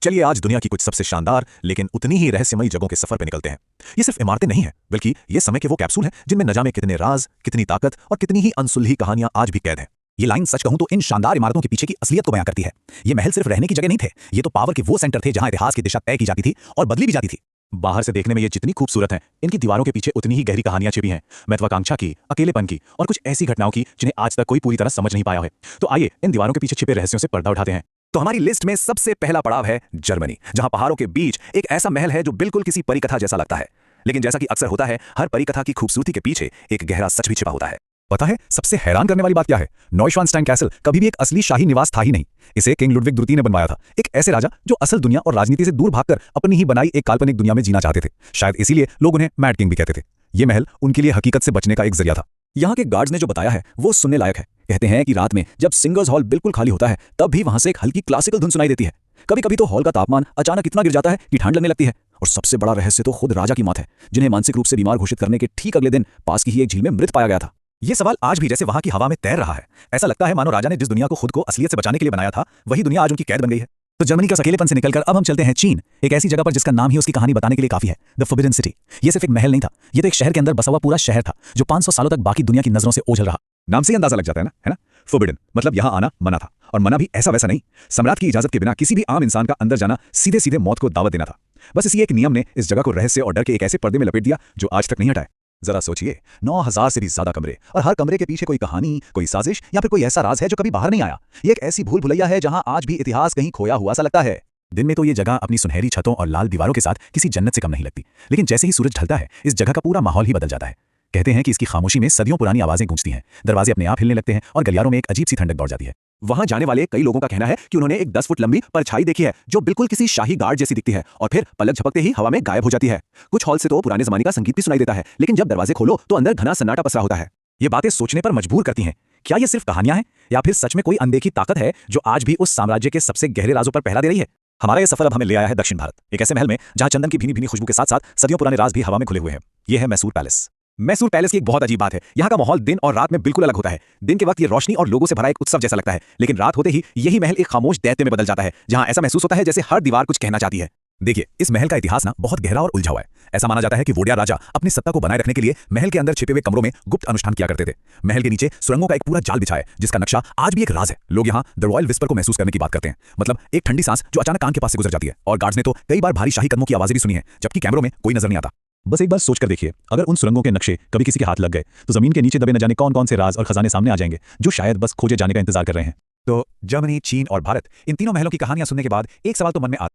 चलिए आज दुनिया की कुछ सबसे शानदार लेकिन उतनी ही रहस्यमयी जगहों के सफर पे निकलते हैं। ये सिर्फ इमारतें नहीं हैं, बल्कि ये समय के वो कैप्सूल हैं जिनमें न जाने कितने राज, कितनी ताकत और कितनी ही अनसुलझी कहानियां आज भी कैद हैं। ये लाइन सच कहूं तो इन शानदार इमारतों के पीछे की असलियत को बयां करती है। ये महल सिर्फ रहने की जगह नहीं थे, ये तो पावर के वो सेंटर थे जहां इतिहास की दिशा तय की जाती थी और बदली भी जाती थी। बाहर से देखने में ये जितनी खूबसूरत हैं, इनकी दीवारों के पीछे उतनी ही गहरी कहानियां छिपी हैं, महत्वाकांक्षा की, अकेलेपन की और कुछ ऐसी घटनाओं की जिन्हें आज तक कोई पूरी तरह समझ नहीं पाया है। तो आइए इन दीवारों के पीछे छिपे रहस्यों से पर्दा उठाते हैं। तो हमारी लिस्ट में सबसे पहला पड़ाव है जर्मनी, जहां पहाड़ों के बीच एक ऐसा महल है जो बिल्कुल किसी परिकथा जैसा लगता है। लेकिन जैसा कि अक्सर होता है, हर परिकथा की खूबसूरती के पीछे एक गहरा सच भी छिपा होता है। पता है सबसे हैरान करने वाली बात क्या है? नॉयश्वानस्टाइन कैसल कभी भी एक असली शाही निवास था ही नहीं। इसे किंग लुडविग द्वितीय ने बनवाया था, एक ऐसे राजा जो असल दुनिया और राजनीति से दूर भागकर अपनी ही बनाई एक काल्पनिक दुनिया में जीना चाहते थे। शायद इसीलिए लोग उन्हें मैड किंग भी कहते थे। ये महल उनके लिए हकीकत से बचने का एक जरिया था। यहाँ के गार्ड्स ने जो बताया है वो सुनने लायक है। कहते हैं कि रात में जब सिंगर्स हॉल बिल्कुल खाली होता है, तब भी वहां से एक हल्की क्लासिकल धुन सुनाई देती है। कभी कभी तो हॉल का तापमान अचानक इतना गिर जाता है कि ठंड लगने लगती है। और सबसे बड़ा रहस्य तो खुद राजा की मौत है, जिन्हें मानसिक रूप से बीमार घोषित करने के ठीक अगले दिन पास की ही एक झील में मृत पाया गया था। ये सवाल आज भी जैसे वहां की हवा में तैर रहा है। ऐसा लगता है मानो राजा ने जिस दुनिया को खुद को असलियत से बचाने के लिए बनाया था, वही दुनिया आज उनकी कैद बन गई है। तो जर्मनी के अकेलेपन से निकलकर अब हम चलते हैं चीन, एक ऐसी जगह पर जिसका नाम ही उसकी कहानी बताने के लिए काफी है, द फॉरबिडन सिटी। ये सिर्फ एक महल नहीं था, ये तो एक शहर के अंदर बसा हुआ पूरा शहर था, जो 500 सालों तक बाकी दुनिया की नजरों से ओझल रहा। नाम से ही अंदाजा लग जाता है ना, है ना? फॉरबिडन मतलब यहाँ आना मना था, और मना भी ऐसा वैसा नहीं। सम्राट की इजाजत के बिना किसी भी आम इंसान का अंदर जाना सीधे सीधे मौत को दावत देना था। बस इसी एक नियम ने इस जगह को रहस्य और डर के एक ऐसे पर्दे में लपेट दिया जो आज तक नहीं हटाए। जरा सोचिए, 9000 से भी ज्यादा कमरे, और हर कमरे के पीछे कोई कहानी, कोई साजिश या फिर कोई ऐसा राज है जो कभी बाहर नहीं आया। ये एक ऐसी भूल भुलैया है जहां आज भी इतिहास कहीं खोया हुआ सा लगता है। दिन में तो ये जगह अपनी सुनहरी छतों और लाल दीवारों के साथ किसी जन्नत से कम नहीं लगती, लेकिन जैसे ही सूरज ढलता है, इस जगह का पूरा माहौल ही बदल जाता है। कहते हैं कि इसकी खामोशी में सदियों पुरानी आवाजें गूंजती हैं, दरवाजे अपने आप हिलने लगते हैं और गलियारों में एक अजीब सी ठंडक दौड़ जाती है। वहां जाने वाले कई लोगों का कहना है कि उन्होंने एक 10 फुट लंबी परछाई देखी है, जो बिल्कुल किसी शाही गार्ड जैसी दिखती है और फिर पलक झपकते ही हवा में गायब हो जाती है। कुछ हॉल से तो पुराने जमाने का संगीत भी सुनाई देता है, लेकिन जब दरवाजे खोलो तो अंदर घना सन्नाटा पसरा होता है। ये बातें सोचने पर मजबूर करती हैं। क्या ये सिर्फ कहानियां हैं, या फिर सच में कोई अनदेखी ताकत है जो आज भी उस साम्राज्य के सबसे गहरे राजों पर पहरा दे रही है? हमारा ये सफर अब हमें ले आया है दक्षिण भारत, एक ऐसे महल में जहां चंदन की भीनी भीनी खुशबू के साथ साथ सदियों पुराने राज भी हवा में खुले हुए हैं। यह है मैसूर पैलेस। मैसूर पैलेस की एक बहुत अजीब बात है, यहाँ का माहौल दिन और रात में बिल्कुल अलग होता है। दिन के वक्त ये रोशनी और लोगों से भरा एक उत्सव जैसा लगता है, लेकिन रात होते ही यही महल एक खामोश दैत्य में बदल जाता है, जहाँ ऐसा महसूस होता है जैसे हर दीवार कुछ कहना चाहती है। देखिए, इस महल का इतिहास ना बहुत गहरा और उलझा हुआ है। ऐसा माना जाता है कि वोडिया राजा अपनी सत्ता को बनाए रखने के लिए महल के अंदर छिपे हुए कमरों में गुप्त अनुष्ठान किया करते थे। महल के नीचे सुरंगों का एक पूरा जाल बिछा है, जिसका नक्शा आज भी एक राज है। लोग यहाँ द रॉयल विस्पर को महसूस करने की बात करते हैं, मतलब एक ठंडी सांस जो अचानक कान के पास से गुजर जाती है। और गार्ड्स ने तो कई बार भारी शाही कदमों की आवाजें भी सुनी है, जबकि कैमरों में कोई नजर नहीं आता। बस एक बार सोचकर देखिए, अगर उन सुरंगों के नक्शे कभी किसी के हाथ लग गए तो जमीन के नीचे दबे न जाने कौन कौन से राज और खजाने सामने आ जाएंगे, जो शायद बस खोजे जाने का इंतजार कर रहे हैं। तो जर्मनी, चीन और भारत, इन तीनों महलों की कहानियां सुनने के बाद एक सवाल तो मन में आता